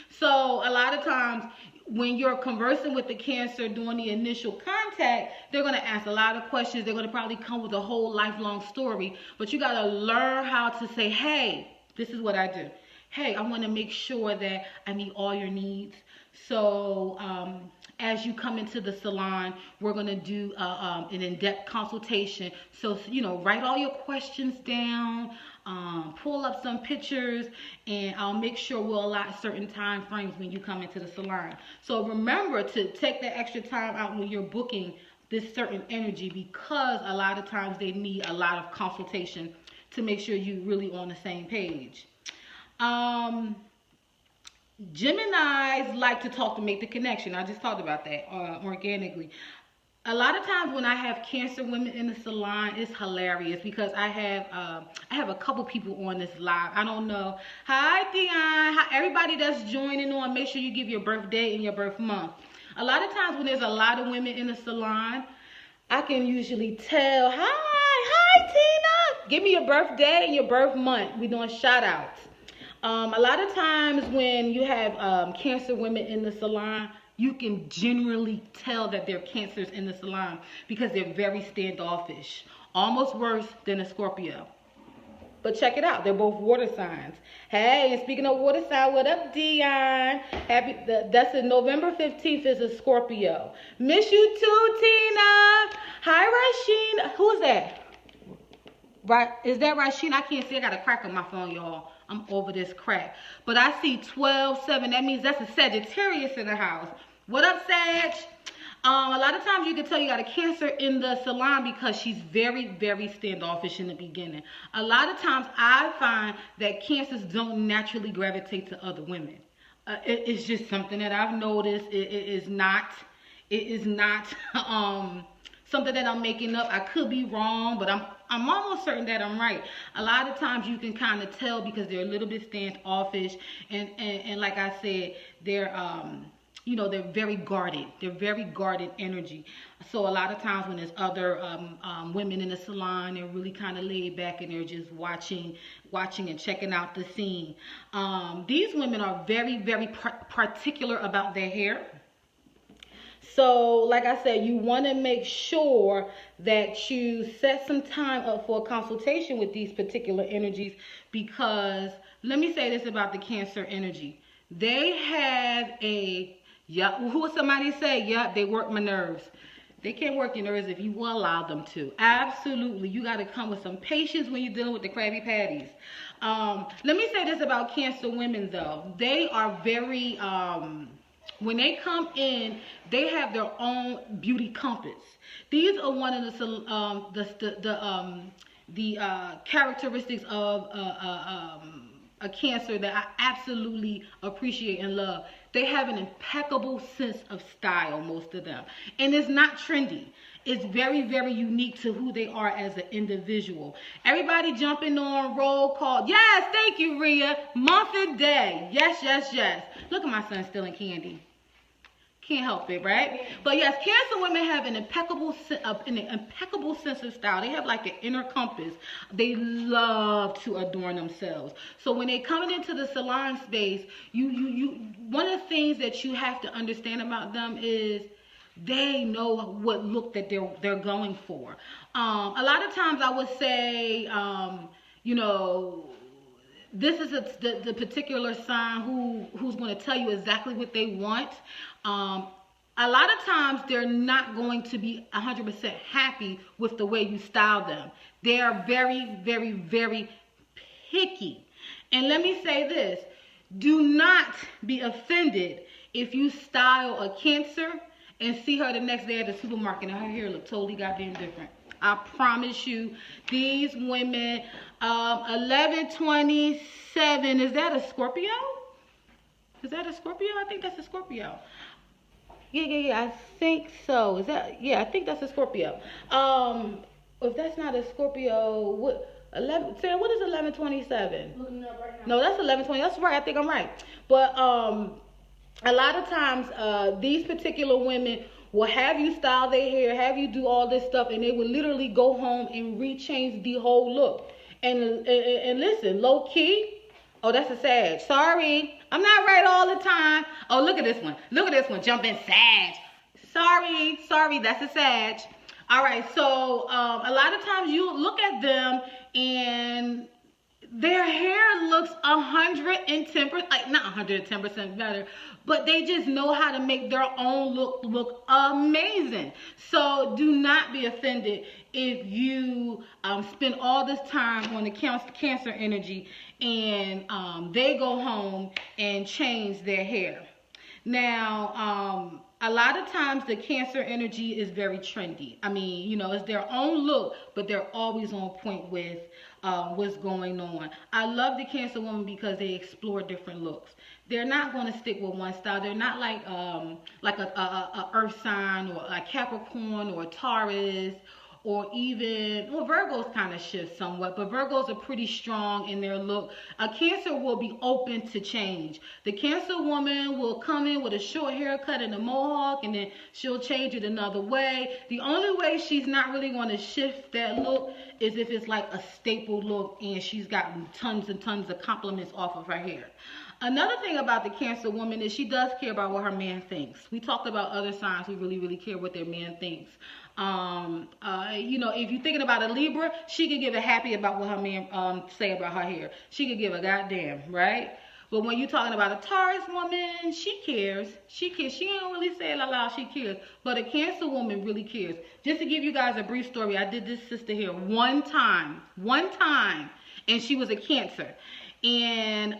So a lot of times when you're conversing with the Cancer during the initial contact, they're going to ask a lot of questions. They're going to probably come with a whole lifelong story. But you got to learn how to say, hey, this is what I do. Hey, I want to make sure that I meet all your needs. So as you come into the salon, we're going to do an in-depth consultation. So, write all your questions down, pull up some pictures, and I'll make sure we'll allot certain time frames when you come into the salon. So remember to take that extra time out when you're booking this certain energy, because a lot of times they need a lot of consultation to make sure you're really on the same page. Geminis like to talk to make the connection. I just talked about that organically. A lot of times when I have Cancer women in the salon, it's hilarious because I have a couple people on this live. I don't know. Hi, Dion. Hi, everybody that's joining on. Make sure you give your birthday and your birth month. A lot of times when there's a lot of women in the salon, I can usually tell, hi, Tina. Give me your birthday and your birth month. We're doing shout outs. A lot of times when you have Cancer women in the salon, you can generally tell that they're Cancers in the salon because they're very standoffish, almost worse than a Scorpio. But check it out, they're both water signs. Hey, and speaking of water sign, what up, Dion? That's a November 15th is a Scorpio. Miss you too, Tina. Hi, Rasheen. Who's that? Right? Is that Rasheen? I can't see. I got a crack on my phone, y'all. I'm over this crack. But I see 12-7. That means that's a Sagittarius in the house. What up, Sag? A lot of times you can tell you got a Cancer in the salon because she's very, very standoffish in the beginning. A lot of times I find that Cancers don't naturally gravitate to other women. It's just something that I've noticed. It is not something that I'm making up. I could be wrong, but I'm almost certain that I'm right. A lot of times you can kind of tell because they're a little bit standoffish, and like I said, they're they're very guarded. They're very guarded energy. So a lot of times when there's other women in the salon, they're really kind of laid back and they're just watching and checking out the scene. These women are very, very particular about their hair. So, like I said, you want to make sure that you set some time up for a consultation with these particular energies, because let me say this about the Cancer energy. They have who would somebody say, they work my nerves. They can't work your nerves if you will allow them to. Absolutely. You got to come with some patience when you're dealing with the Crabby Patties. Let me say this about Cancer women, though. They are very... when they come in, they have their own beauty compass. These are one of the characteristics of a Cancer that I absolutely appreciate and love. They have an impeccable sense of style, most of them, and it's not trendy. It's very, very unique to who they are as an individual. Everybody jumping on roll call. Yes, thank you, Rhea. Month and day. Yes, yes, yes. Look at my son stealing candy. Can't help it, right? But yes, Cancer women have an impeccable sense of style. They have like an inner compass. They love to adorn themselves. So when they're coming into the salon space, one of the things that you have to understand about them is they know what look that they're going for. A lot of times I would say, this is the particular sign who's going to tell you exactly what they want. A lot of times they're not going to be 100% happy with the way you style them. They are very, very, very picky. And let me say this. Do not be offended if you style a Cancer and see her the next day at the supermarket and her hair look totally goddamn different. I promise you, these women, 1127, is that a Scorpio? Is that a Scorpio? I think that's a Scorpio. Yeah, I think so. Is that, yeah, I think that's a Scorpio. If that's not a Scorpio, Sarah, what is 1127? Looking up right now. No, that's 1120. That's right. I think I'm right. But a lot of times, these particular women will have you style their hair, have you do all this stuff, and they will literally go home and rechange the whole look. And listen, low key. Oh, that's a Sag. Sorry. I'm not right all the time. Oh, look at this one. Look at this one. Jumping Sag. Sorry, that's a Sag. All right, so a lot of times you look at them and their hair looks 110%, like not 110% better, but they just know how to make their own look amazing. So do not be offended if you spend all this time on the cancer energy and they go home and change their hair. Now, a lot of times the cancer energy is very trendy. I mean, you know, it's their own look, but they're always on point with what's going on. I love the Cancer woman because they explore different looks. They're not going to stick with one style. They're not like a Earth sign or a Capricorn or a Taurus, or even, well, Virgos kind of shift somewhat, but Virgos are pretty strong in their look. A Cancer will be open to change. The Cancer woman will come in with a short haircut and a mohawk, and then she'll change it another way. The only way she's not really going to shift that look is if it's like a staple look and she's got tons and tons of compliments off of her hair. Another thing about the Cancer woman is she does care about what her man thinks. We talked about other signs who really care what their man thinks. You know, if you're thinking about a Libra, she could give a happy about what her man say about her hair. She could give a goddamn, right? But when you're talking about a Taurus woman, she cares. She don't really say it out loud, she cares. But a Cancer woman really cares. Just to give you guys a brief story, I did this sister here one time, and she was a Cancer. And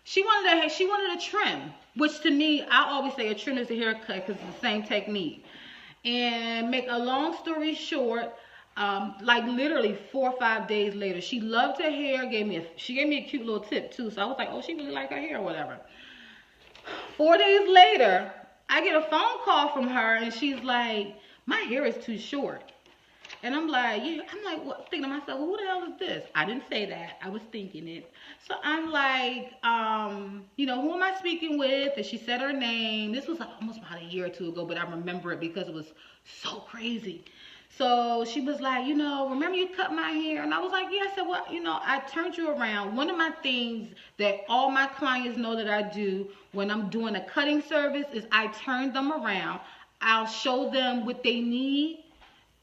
she wanted a trim, which to me, I always say a trim is a haircut because it's the same technique. And make a long story short, like literally 4 or 5 days later, she loved her hair. She gave me a cute little tip too. So I was like, oh, she really like her hair or whatever. 4 days later, I get a phone call from her, and she's like, my hair is too short. And I'm like, yeah. I'm like, what? Thinking to myself, well, who the hell is this? I didn't say that. I was thinking it. So I'm like, you know, who am I speaking with? And she said her name. This was almost about a year or two ago, but I remember it because it was so crazy. So she was like, you know, remember you cut my hair? And I was like, yeah. I said, well, you know, I turned you around. One of my things that all my clients know that I do when I'm doing a cutting service is I turn them around. I'll show them what they need.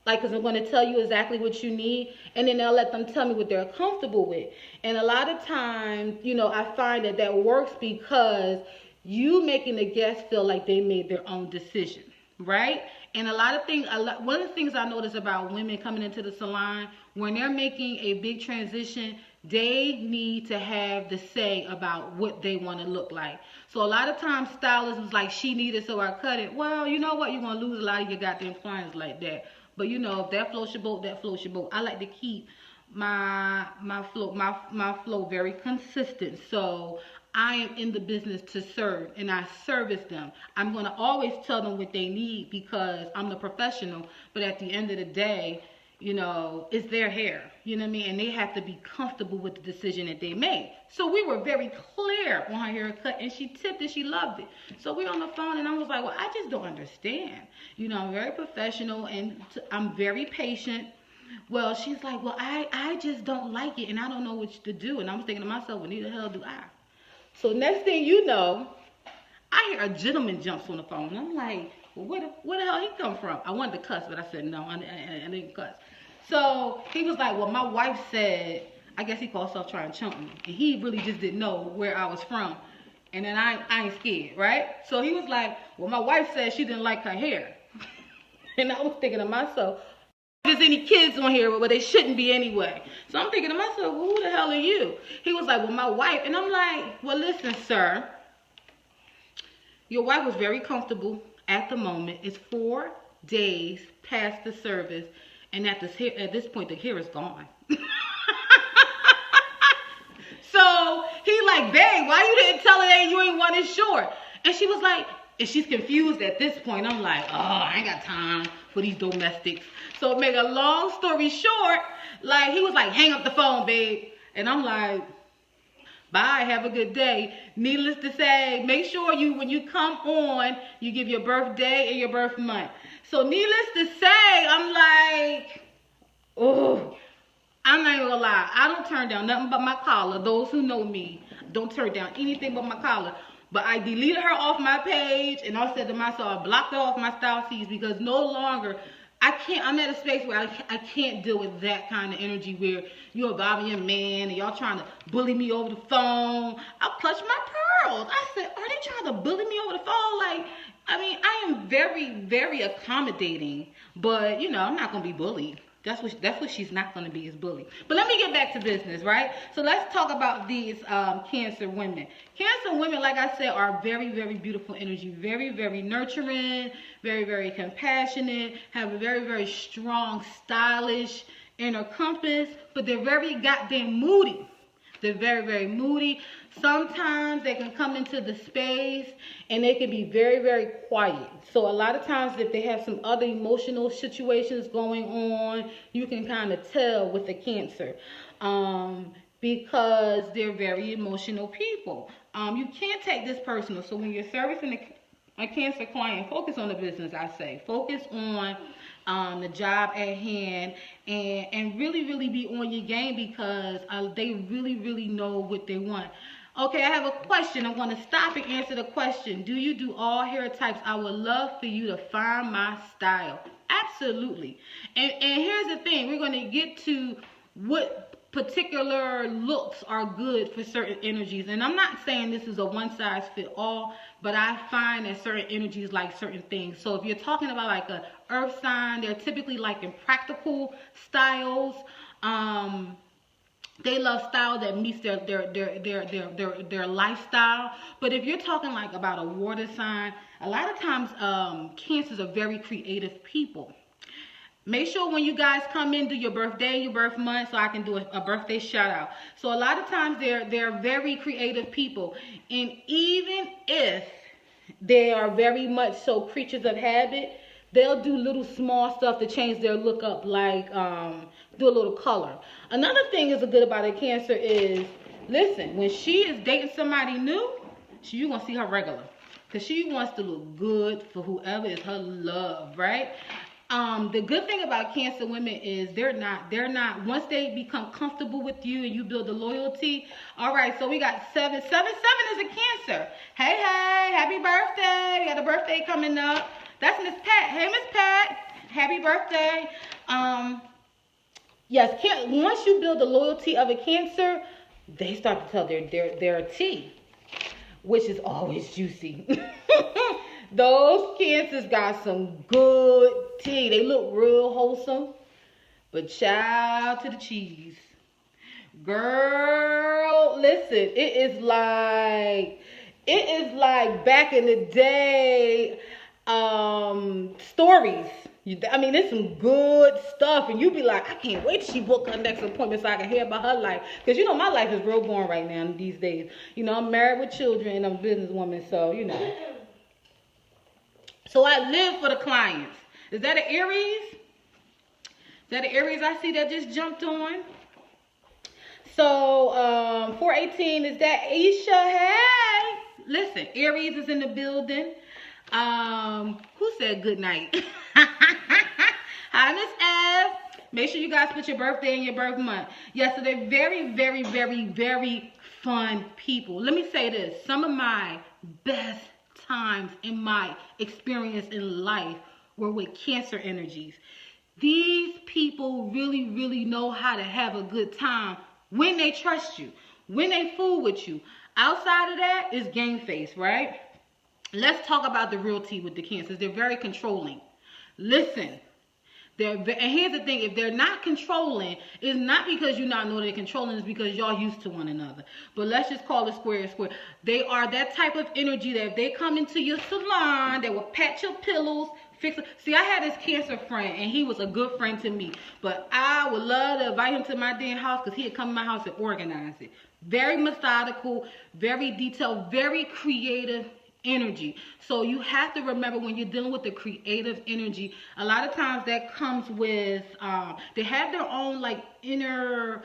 Like, because I'm going to tell you exactly what you need, and then I'll let them tell me what they're comfortable with. And a lot of times, you know, I find that works because you making the guest feel like they made their own decision, right? And one of the things I notice about women coming into the salon, when they're making a big transition, they need to have the say about what they want to look like. So a lot of times stylists was like, she needed, so I cut it. Well, you know what? You're going to lose a lot of your goddamn clients like that. But you know, if that floats your boat, that floats your boat. I like to keep my flow very consistent. So I am in the business to serve, and I service them. I'm going to always tell them what they need because I'm the professional. But at the end of the day, you know, it's their hair. You know what I mean? And they have to be comfortable with the decision that they made. So we were very clear on her haircut, and she tipped it. She loved it. So we on the phone, and I was like, well, I just don't understand. You know, I'm very professional, and I'm very patient. Well, she's like, well, I just don't like it, and I don't know what to do. And I'm thinking to myself, well, neither the hell do I. So next thing you know, I hear a gentleman jumps on the phone. And I'm like, well, where the hell he come from? I wanted to cuss, but I said, no, I didn't cuss. So he was like, well, my wife said, I guess he called himself trying to chump me. And he really just didn't know where I was from. And then I ain't scared, right? So he was like, well, my wife said she didn't like her hair. And I was thinking to myself, if there's any kids on here, well, they shouldn't be anyway. So I'm thinking to myself, well, who the hell are you? He was like, well, my wife. And I'm like, well, listen, sir. Your wife was very comfortable at the moment. It's 4 days past the service. And at this point, the hair is gone. So he like, babe, why you didn't tell her that you ain't want it short? And she was like, and she's confused at this point. I'm like, oh, I ain't got time for these domestics. So make a long story short, like he was like, hang up the phone, babe. And I'm like, bye, have a good day. Needless to say, make sure when you come on, you give your birthday and your birth month. So needless to say, I'm like, oh, I'm not even gonna lie. I don't turn down nothing but my collar. Those who know me, don't turn down anything but my collar. But I deleted her off my page, and I said to myself, I blocked her off my style feeds, because no longer, I'm at a space where I can't deal with that kind of energy where you're involving your man and y'all trying to bully me over the phone. I clutched my pearls. I said, are they trying to bully me over the phone? Like, I mean, I am very, very accommodating, but, you know, I'm not going to be bullied. That's what she's not going to be, is bully. But let me get back to business, right? So let's talk about these Cancer women. Cancer women, like I said, are very, very beautiful energy. Very, very nurturing. Very, very compassionate. Have a very, very strong, stylish inner compass. But they're very goddamn moody. They're very, very moody. Sometimes they can come into the space and they can be very, very quiet. So a lot of times if they have some other emotional situations going on, you can kind of tell with the Cancer, because they're very emotional people. You can't take this personal. So when you're servicing a Cancer client, focus on the business, I say. Focus on the job at hand, and really, really be on your game, because they really, really know what they want. Okay, I have a question. I'm going to stop and answer the question. Do you do all hair types? I would love for you to find my style. Absolutely. And here's the thing. We're going to get to what particular looks are good for certain energies. And I'm not saying this is a one size fit all, but I find that certain energies like certain things. So if you're talking about like a earth sign, they're typically like in practical styles. They love style that meets their lifestyle. But if you're talking like about a water sign, a lot of times Cancers are very creative people. Make sure when you guys come in, do your birthday and your birth month, so I can do a birthday shout out. So a lot of times they're very creative people. And even if they are very much so creatures of habit, they'll do little small stuff to change their look up, like do a little color. Another thing is good about a Cancer is, listen, when she is dating somebody new, you're going to see her regular. Because she wants to look good for whoever is her love, right? The good thing about Cancer women is they're not, once they become comfortable with you and you build the loyalty. All right, so we got 7. 7 is a Cancer. Hey, happy birthday. We got a birthday coming up. That's Miss Pat. Hey, Miss Pat. Happy birthday. Yes, once you build the loyalty of a Cancer, they start to tell their tea, which is always juicy. Those Cancers got some good tea. They look real wholesome, but child to the cheese. Girl, listen, it is like back in the day, stories. I mean, it's some good stuff, and you be like, I can't wait till she book her next appointment so I can hear about her life. Because, you know, my life is real boring right now these days. You know, I'm married with children, and I'm a businesswoman, so, you know. So I live for the clients. Is that an Aries? Is that an Aries I see that just jumped on? So, 418, is that Aisha? Hey! Listen, Aries is in the building. Who said good night? Hi, Miss F. Make sure you guys put your birthday and your birth month. Yes, so they're very, very, very, very fun people. Let me say this. Some of my best times in my experience in life were with Cancer energies. These people really, really know how to have a good time when they trust you, when they fool with you. Outside of that is game face, right? Let's talk about the real tea with the Cancers. They're very controlling. Listen, and here's the thing. If they're not controlling, it's not because you not know they're controlling. It's because y'all used to one another. But let's just call it square is square. They are that type of energy that if they come into your salon, they will pat your pillows, fix it. See, I had this Cancer friend, and he was a good friend to me. But I would love to invite him to my damn house because he'd come to my house and organize it. Very methodical, very detailed, very creative energy. So you have to remember when you're dealing with the creative energy, a lot of times that comes with they have their own like inner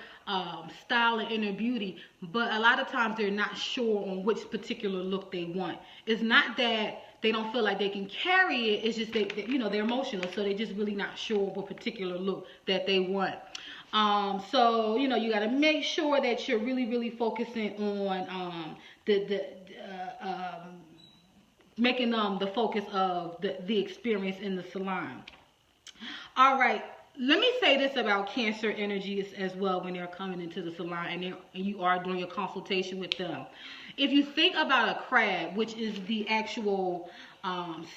style and inner beauty, but a lot of times they're not sure on which particular look they want. It's not that they don't feel like they can carry it, it's just they you know, they're emotional, so they're just really not sure what particular look that they want. So you got to make sure that you're really, really focusing on the making the focus of the experience in the salon. All right. Let me say this about Cancer energies as well when they're coming into the salon and you are doing your consultation with them. If you think about a crab, which is the actual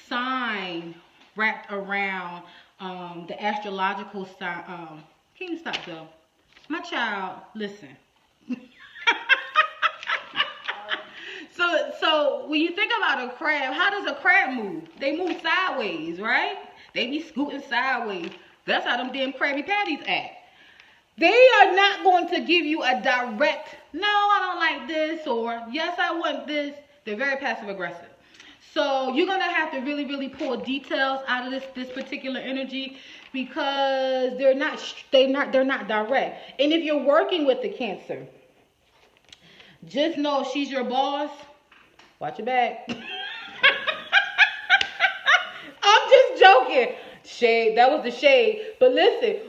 sign wrapped around the astrological sign. Can you stop, though? My child, listen. So when you think about a crab, how does a crab move? They move sideways, right? They be scooting sideways. That's how them damn Crabby Patties act. They are not going to give you a direct, no, I don't like this, or yes, I want this. They're very passive aggressive. So you're going to have to really, really pull details out of this particular energy because they're not direct. And if you're working with the Cancer, just know if she's your boss, watch your back. I'm just joking. Shade, that was the shade. But listen,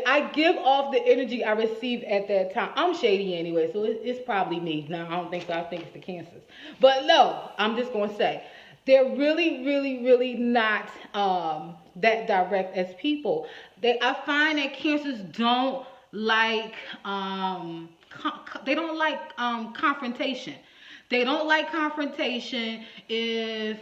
I give off the energy I received at that time. I'm shady anyway, so it's probably me. No, I don't think so. I think it's the Cancers. But no, I'm just going to say, they're really, really, really not that direct as people. I find that Cancers don't like, confrontation. They don't like confrontation if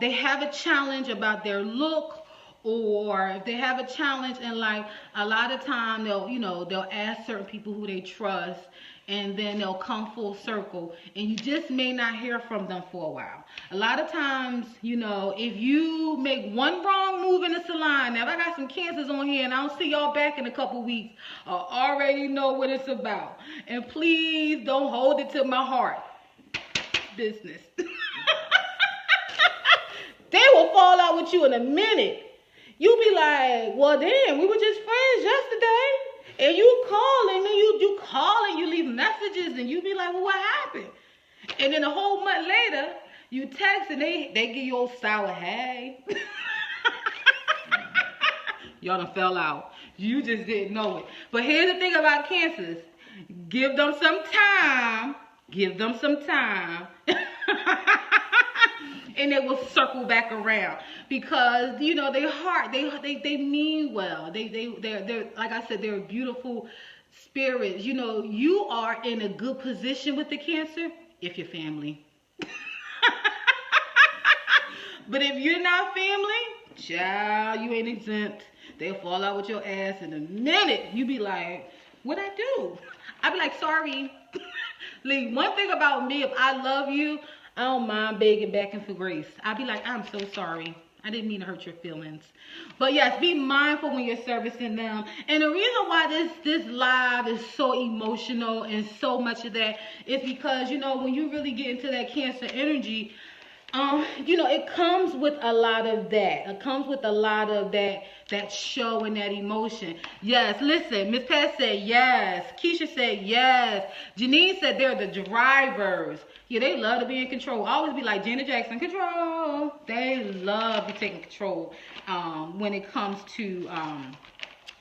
they have a challenge about their look, or if they have a challenge, and like a lot of time they'll ask certain people who they trust, and then they'll come full circle, and you just may not hear from them for a while. A lot of times, if you make one wrong move in the salon, now if I got some Cancers on here and I don't see y'all back in a couple weeks, I already know what it's about. And please don't hold it to my heart. Business. They will fall out with you in a minute. You be like, well, damn, we were just friends yesterday. And you calling, and you calling, you leave messages, and you be like, well, what happened? And then a whole month later, you text, and they give you old sour, hey. Y'all done fell out. You just didn't know it. But here's the thing about Cancers. Give them some time. Give them some time. And they will circle back around because they heart, they mean well. They're like I said, they're beautiful spirits. You are in a good position with the Cancer if you're family. But if you're not family, child, you ain't exempt. They'll fall out with your ass in a minute. You be like, what'd I do? I be like, sorry. Like, one thing about me, if I love you, I don't mind begging back and for grace. I'll be like, I'm so sorry. I didn't mean to hurt your feelings. But yes, be mindful when you're servicing them. And the reason why this live is so emotional and so much of that is because, when you really get into that Cancer energy, it comes with a lot of that. It comes with a lot of that show and that emotion. Yes, listen, Miss Pat said yes. Keisha said yes. Janine said they're the drivers. Yeah, they love to be in control. I always be like Janet Jackson, control. They love to be taking control when it comes to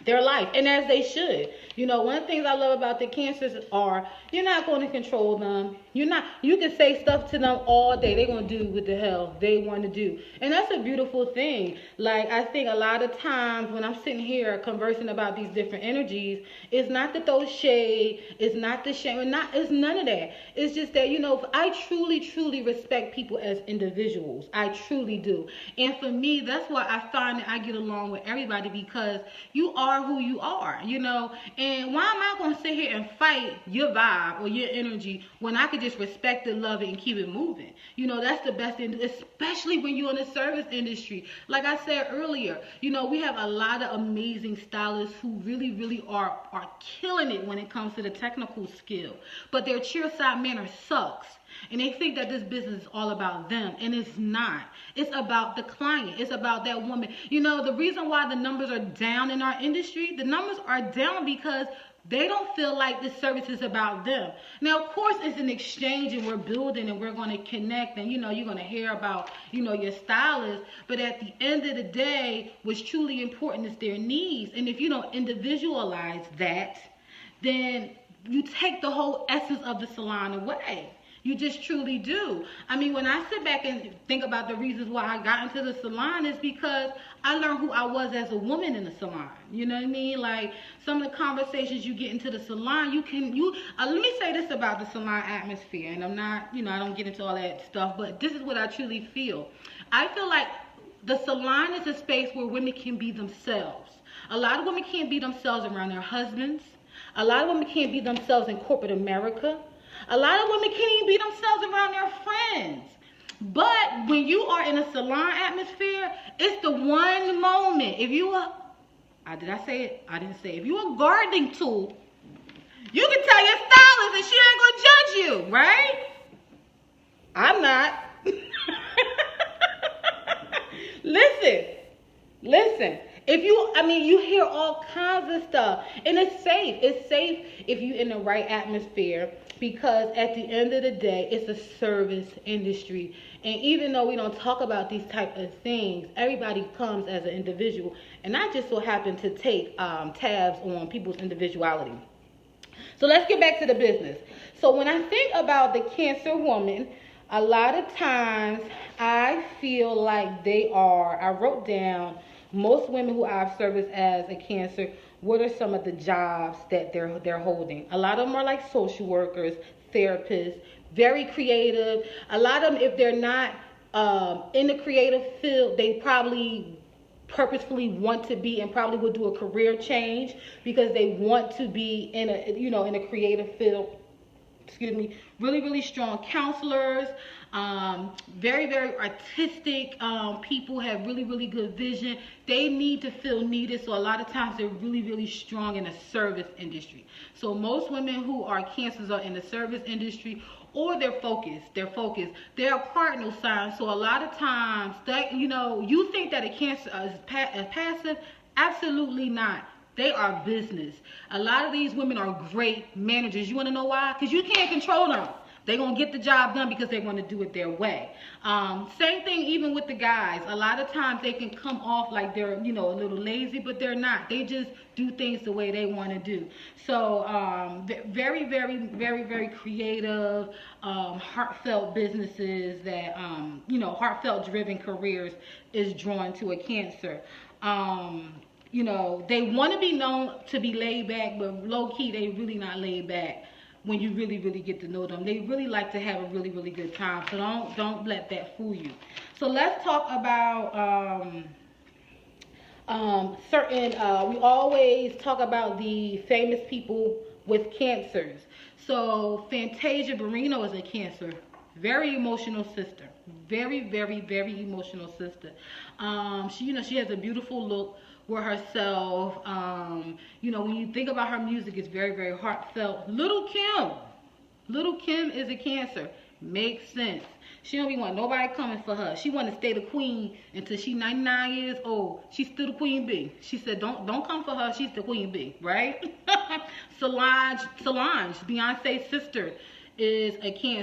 their life, and as they should. One of the things I love about the Cancers are you're not going to control them. You can say stuff to them all day. They're going to do what the hell they want to do. And that's a beautiful thing. Like, I think a lot of times when I'm sitting here conversing about these different energies, it's not to throw shade. It's not the shame. It's none of that. It's just that, I truly, truly respect people as individuals. I truly do. And for me, that's why I find that I get along with everybody, because you are who you are, And why am I going to sit here and fight your vibe or your energy when I could just respect it, love it, and keep it moving? That's the best thing, especially when you're in the service industry. Like I said earlier, we have a lot of amazing stylists who really, really are killing it when it comes to the technical skill. But their cheerside manner sucks. And they think that this business is all about them, and it's not. It's about the client. It's about that woman. The reason why the numbers are down in our industry, the numbers are down because They don't feel like this service is about them. Now, of course, it's an exchange and we're building and we're going to connect and, you're going to hear about, your stylist. But at the end of the day, what's truly important is their needs. And if you don't individualize that, then you take the whole essence of the salon away. You just truly do. I mean, when I sit back and think about the reasons why I got into the salon is because I learned who I was as a woman in the salon. You know what I mean? Like, some of the conversations you get into the salon, let me say this about the salon atmosphere, and I'm not, I don't get into all that stuff, but this is what I truly feel. I feel like the salon is a space where women can be themselves. A lot of women can't be themselves around their husbands. A lot of women can't be themselves in corporate America. A lot of women can't even be themselves around their friends. But when you are in a salon atmosphere, it's the one moment. If you are, did I say it? I didn't say it. If you're a gardening tool, you can tell your stylist and she ain't going to judge you, right? I'm not. Listen. You hear all kinds of stuff. And it's safe. It's safe if you're in the right atmosphere, because at the end of the day, it's a service industry. And even though we don't talk about these type of things, everybody comes as an individual. And I just so happen to take tabs on people's individuality. So let's get back to the business. So when I think about the Cancer woman, a lot of times I feel like I wrote down most women who I've serviced as a Cancer, what are some of the jobs that they're holding? A lot of them are like social workers, therapists, very creative. A lot of them, if they're not in the creative field, they probably purposefully want to be and probably will do a career change because they want to be in a creative field. Really, really strong counselors, very, very artistic people, have really, really good vision. They need to feel needed, so a lot of times they're really, really strong in the service industry. So most women who are Cancers are in the service industry, or they're focused. They're a cardinal sign, so a lot of times that you think that a Cancer is passive. Absolutely not. They are business. A lot of these women are great managers. You want to know why? Because you can't control them. They're going to get the job done because they're going to do it their way. Same thing even with the guys. A lot of times they can come off like they're, a little lazy, but they're not. They just do things the way they want to do. So very, very, very, very creative, heartfelt businesses that, heartfelt driven careers is drawn to a Cancer. They want to be known to be laid back, but low-key, they really not laid back when you really, really get to know them. They really like to have a really, really good time, so don't let that fool you. So let's talk about we always talk about the famous people with Cancers. So Fantasia Barrino is a Cancer. Very emotional sister. Very, very, very emotional sister. She has a beautiful look with herself. When you think about her music, it's very, very heartfelt. Little Kim is a Cancer. Makes sense. She don't be want nobody coming for her. She want to stay the queen until she's 99 years old. She's still the queen bee. She said, don't come for her. She's the queen bee, right? Solange, Beyonce's sister, is a Cancer.